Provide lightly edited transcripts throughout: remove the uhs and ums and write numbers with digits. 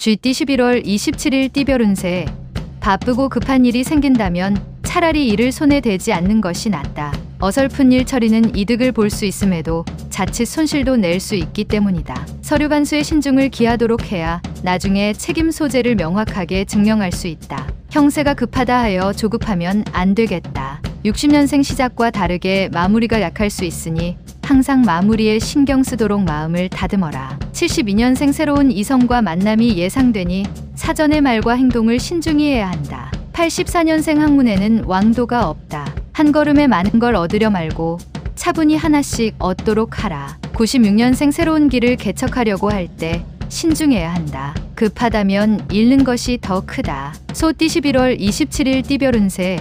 쥐띠 11월 27일 띠별 운세. 바쁘고 급한 일이 생긴다면 차라리 일을 손에 대지 않는 것이 낫다. 어설픈 일 처리는 이득을 볼 수 있음에도 자칫 손실도 낼 수 있기 때문이다. 서류 간수에 신중을 기하도록 해야 나중에 책임 소재를 명확하게 증명할 수 있다. 형세가 급하다 하여 조급하면 안 되겠다. 60년생 시작과 다르게 마무리가 약할 수 있으니 항상 마무리에 신경 쓰도록 마음을 다듬어라. 72년생 새로운 이성과 만남이 예상되니 사전의 말과 행동을 신중히 해야 한다. 84년생 항문에는 왕도가 없다. 한 걸음에 많은 걸 얻으려 말고 차분히 하나씩 얻도록 하라. 96년생 새로운 길을 개척하려고 할 때 신중해야 한다. 급하다면 잃는 것이 더 크다. 소띠 11월 27일 띠별 운세.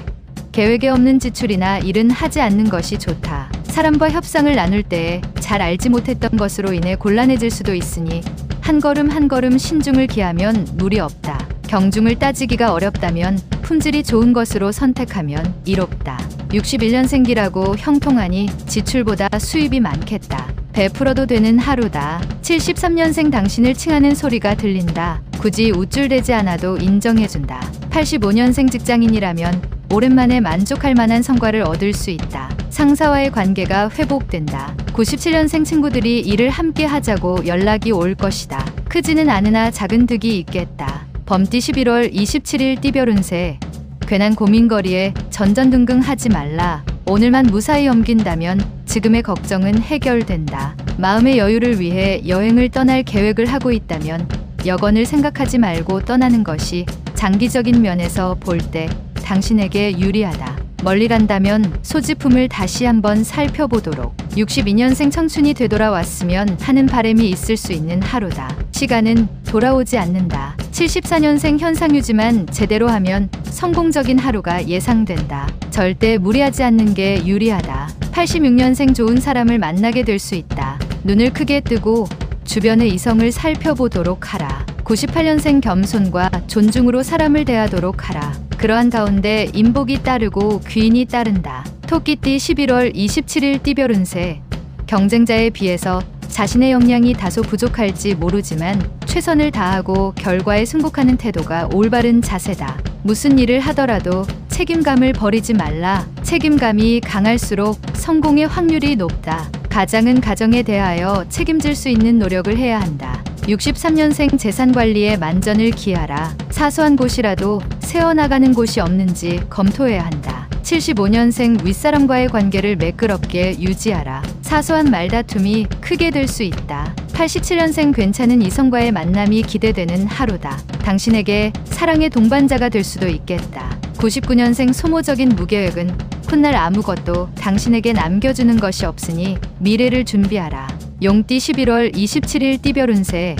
계획에 없는 지출이나 일은 하지 않는 것이 좋다. 사람과 협상을 나눌 때에 잘 알지 못했던 것으로 인해 곤란해질 수도 있으니 한 걸음 한 걸음 신중을 기하면 무리 없다. 경중을 따지기가 어렵다면 품질이 좋은 것으로 선택하면 이롭다. 61년생기라고 형통하니 지출보다 수입이 많겠다. 베풀어도 되는 하루다. 73년생 당신을 칭하는 소리가 들린다. 굳이 우쭐대지 않아도 인정해준다. 85년생 직장인이라면 오랜만에 만족할 만한 성과를 얻을 수 있다. 상사와의 관계가 회복된다. 97년생 친구들이 일을 함께 하자고 연락이 올 것이다. 크지는 않으나 작은 득이 있겠다. 범띠 11월 27일 띠별 운세. 괜한 고민거리에 전전긍긍하지 말라. 오늘만 무사히 넘긴다면 지금의 걱정은 해결된다. 마음의 여유를 위해 여행을 떠날 계획을 하고 있다면 여건을 생각하지 말고 떠나는 것이 장기적인 면에서 볼 때 당신에게 유리하다. 멀리 간다면 소지품을 다시 한번 살펴보도록. 62년생 청춘이 되돌아왔으면 하는 바람이 있을 수 있는 하루다. 시간은 돌아오지 않는다. 74년생 현상유지만 제대로 하면 성공적인 하루가 예상된다. 절대 무리하지 않는 게 유리하다. 86년생 좋은 사람을 만나게 될 수 있다. 눈을 크게 뜨고 주변의 이성을 살펴보도록 하라. 98년생 겸손과 존중으로 사람을 대하도록 하라. 그러한 가운데 인복이 따르고 귀인이 따른다. 토끼띠 11월 27일 띠별 운세. 경쟁자에 비해서 자신의 역량이 다소 부족할지 모르지만 최선을 다하고 결과에 승복하는 태도가 올바른 자세다. 무슨 일을 하더라도 책임감을 버리지 말라. 책임감이 강할수록 성공의 확률이 높다. 가장은 가정에 대하여 책임질 수 있는 노력을 해야 한다. 63년생 재산관리에 만전을 기하라. 사소한 곳이라도 새어나가는 곳이 없는지 검토해야 한다. 75년생 윗사람과의 관계를 매끄럽게 유지하라. 사소한 말다툼이 크게 될 수 있다. 87년생 괜찮은 이성과의 만남이 기대되는 하루다. 당신에게 사랑의 동반자가 될 수도 있겠다. 99년생 소모적인 무계획은 훗날 아무것도 당신에게 남겨주는 것이 없으니 미래를 준비하라. 용띠 11월 27일 띠별 운세.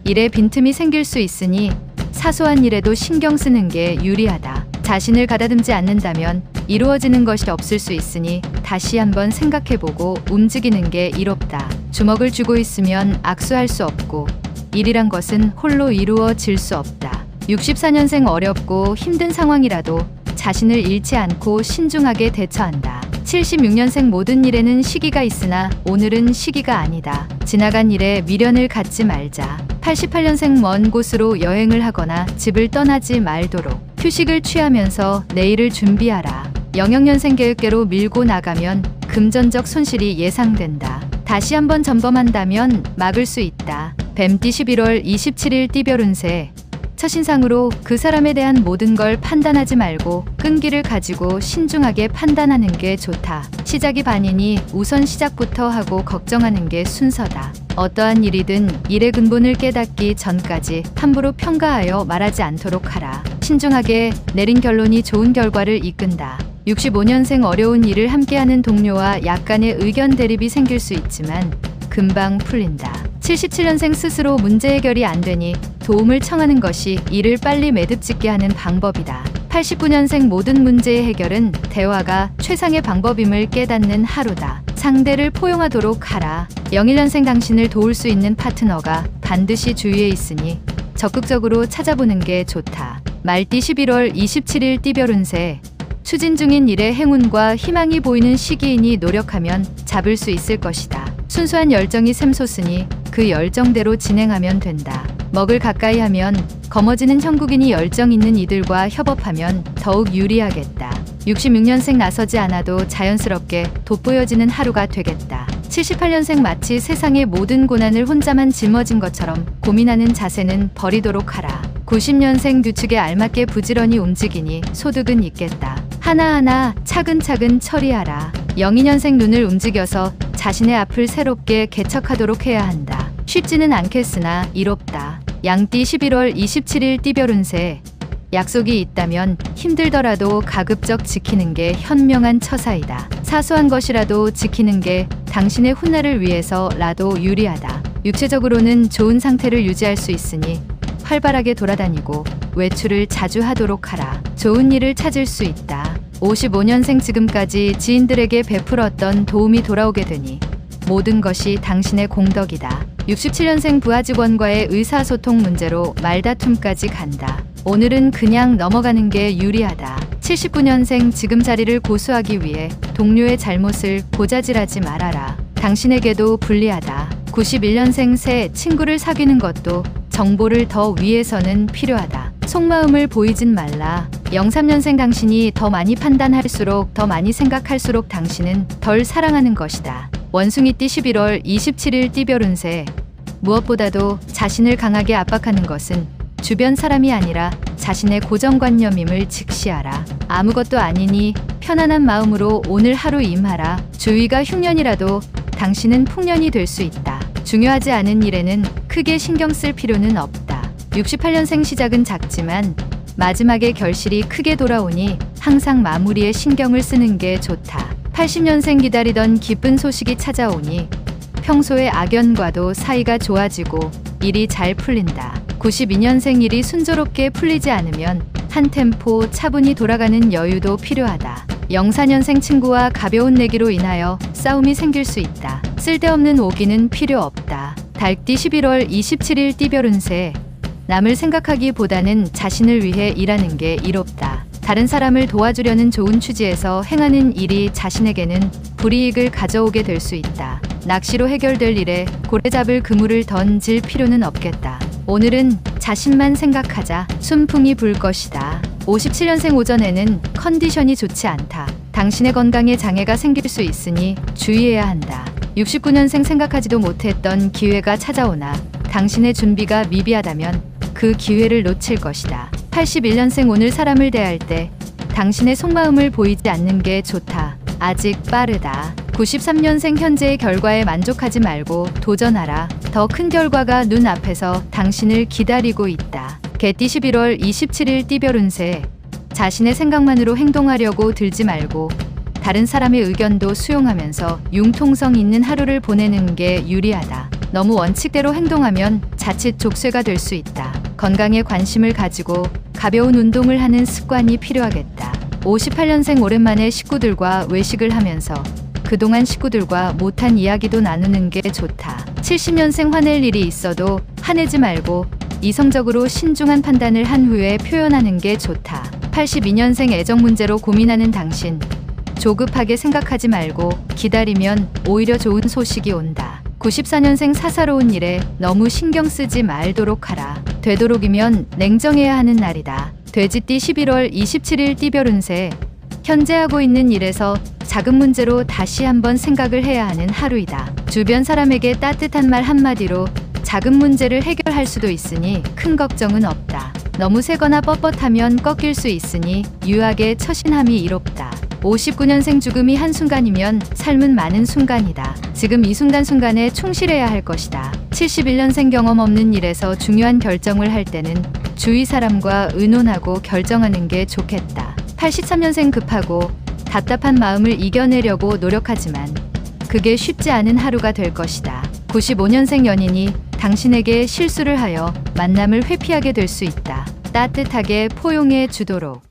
일에 빈틈이 생길 수 있으니 사소한 일에도 신경 쓰는 게 유리하다. 자신을 가다듬지 않는다면 이루어지는 것이 없을 수 있으니 다시 한번 생각해보고 움직이는 게 이롭다. 주먹을 쥐고 있으면 악수할 수 없고 일이란 것은 홀로 이루어질 수 없다. 64년생 어렵고 힘든 상황이라도 자신을 잃지 않고 신중하게 대처한다. 76년생 모든 일에는 시기가 있으나 오늘은 시기가 아니다. 지나간 일에 미련을 갖지 말자. 88년생 먼 곳으로 여행을 하거나 집을 떠나지 말도록. 휴식을 취하면서 내일을 준비하라. 00년생 계획대로 밀고 나가면 금전적 손실이 예상된다. 다시 한번 점검한다면 막을 수 있다. 뱀띠 11월 27일 띠별 운세. 첫인상으로 그 사람에 대한 모든 걸 판단하지 말고 끈기를 가지고 신중하게 판단하는 게 좋다. 시작이 반이니 우선 시작부터 하고 걱정하는 게 순서다. 어떠한 일이든 일의 근본을 깨닫기 전까지 함부로 평가하여 말하지 않도록 하라. 신중하게 내린 결론이 좋은 결과를 이끈다. 65년생 어려운 일을 함께하는 동료와 약간의 의견 대립이 생길 수 있지만 금방 풀린다. 77년생 스스로 문제 해결이 안 되니 도움을 청하는 것이 일을 빨리 매듭짓게 하는 방법이다. 89년생 모든 문제의 해결은 대화가 최상의 방법임을 깨닫는 하루다. 상대를 포용하도록 하라. 01년생 당신을 도울 수 있는 파트너가 반드시 주위에 있으니 적극적으로 찾아보는 게 좋다. 말띠 11월 27일 띠별 운세. 추진 중인 일에 행운과 희망이 보이는 시기이니 노력하면 잡을 수 있을 것이다. 순수한 열정이 샘솟으니 그 열정대로 진행하면 된다. 먹을 가까이 하면 검어지는 형국인이 열정 있는 이들과 협업하면 더욱 유리하겠다. 66년생 나서지 않아도 자연스럽게 돋보여지는 하루가 되겠다. 78년생 마치 세상의 모든 고난을 혼자만 짊어진 것처럼 고민하는 자세는 버리도록 하라. 90년생 규칙에 알맞게 부지런히 움직이니 소득은 있겠다. 하나하나 차근차근 처리하라. 02년생 눈을 움직여서 자신의 앞을 새롭게 개척하도록 해야 한다. 쉽지는 않겠으나 이롭다. 양띠 11월 27일 띠별 운세. 약속이 있다면 힘들더라도 가급적 지키는 게 현명한 처사이다. 사소한 것이라도 지키는 게 당신의 훗날을 위해서라도 유리하다. 육체적으로는 좋은 상태를 유지할 수 있으니 활발하게 돌아다니고 외출을 자주 하도록 하라. 좋은 일을 찾을 수 있다. 55년생 지금까지 지인들에게 베풀었던 도움이 돌아오게 되니 모든 것이 당신의 공덕이다. 67년생 부하 직원과의 의사소통 문제로 말다툼까지 간다. 오늘은 그냥 넘어가는 게 유리하다. 79년생 지금 자리를 고수하기 위해 동료의 잘못을 고자질하지 말아라. 당신에게도 불리하다. 91년생 새 친구를 사귀는 것도 정보를 더 위해서는 필요하다. 속마음을 보이진 말라. 03년생 당신이 더 많이 판단할수록 더 많이 생각할수록 당신은 덜 사랑하는 것이다. 원숭이띠 11월 27일 띠별 운세. 무엇보다도 자신을 강하게 압박하는 것은 주변 사람이 아니라 자신의 고정관념임을 직시하라. 아무것도 아니니 편안한 마음으로 오늘 하루 임하라. 주위가 흉년이라도 당신은 풍년이 될 수 있다. 중요하지 않은 일에는 크게 신경 쓸 필요는 없다. 68년생 시작은 작지만 마지막에 결실이 크게 돌아오니 항상 마무리에 신경을 쓰는 게 좋다. 80년생 기다리던 기쁜 소식이 찾아오니 평소의 악연과도 사이가 좋아지고 일이 잘 풀린다. 92년생 일이 순조롭게 풀리지 않으면 한 템포 차분히 돌아가는 여유도 필요하다. 04년생 친구와 가벼운 내기로 인하여 싸움이 생길 수 있다. 쓸데없는 오기는 필요 없다. 달띠 11월 27일 띠별 운세. 남을 생각하기보다는 자신을 위해 일하는 게 이롭다. 다른 사람을 도와주려는 좋은 취지에서 행하는 일이 자신에게는 불이익을 가져오게 될 수 있다. 낚시로 해결될 일에 고래 잡을 그물을 던질 필요는 없겠다. 오늘은 자신만 생각하자. 순풍이 불 것이다. 57년생 오전에는 컨디션이 좋지 않다. 당신의 건강에 장애가 생길 수 있으니 주의해야 한다. 69년생 생각하지도 못했던 기회가 찾아오나 당신의 준비가 미비하다면 그 기회를 놓칠 것이다. 81년생 오늘 사람을 대할 때 당신의 속마음을 보이지 않는 게 좋다. 아직 빠르다. 93년생 현재의 결과에 만족하지 말고 도전하라. 더 큰 결과가 눈앞에서 당신을 기다리고 있다. 개띠 11월 27일 띠별 운세. 자신의 생각만으로 행동하려고 들지 말고 다른 사람의 의견도 수용하면서 융통성 있는 하루를 보내는 게 유리하다. 너무 원칙대로 행동하면 자칫 족쇄가 될 수 있다. 건강에 관심을 가지고 가벼운 운동을 하는 습관이 필요하겠다. 58년생 오랜만에 식구들과 외식을 하면서 그동안 식구들과 못한 이야기도 나누는 게 좋다. 70년생 화낼 일이 있어도 화내지 말고 이성적으로 신중한 판단을 한 후에 표현하는 게 좋다. 82년생 애정 문제로 고민하는 당신. 조급하게 생각하지 말고 기다리면 오히려 좋은 소식이 온다. 94년생 사사로운 일에 너무 신경 쓰지 말도록 하라. 되도록이면 냉정해야 하는 날이다. 돼지띠 11월 27일 띠별 운세. 현재 하고 있는 일에서 작은 문제로 다시 한번 생각을 해야 하는 하루이다. 주변 사람에게 따뜻한 말 한마디로 작은 문제를 해결할 수도 있으니 큰 걱정은 없다. 너무 세거나 뻣뻣하면 꺾일 수 있으니 유하게 처신함이 이롭다. 59년생 죽음이 한순간이면 삶은 많은 순간이다. 지금 이 순간순간에 충실해야 할 것이다. 71년생 경험 없는 일에서 중요한 결정을 할 때는 주위 사람과 의논하고 결정하는 게 좋겠다. 83년생 급하고 답답한 마음을 이겨내려고 노력하지만 그게 쉽지 않은 하루가 될 것이다. 95년생 연인이 당신에게 실수를 하여 만남을 회피하게 될 수 있다. 따뜻하게 포용해 주도록.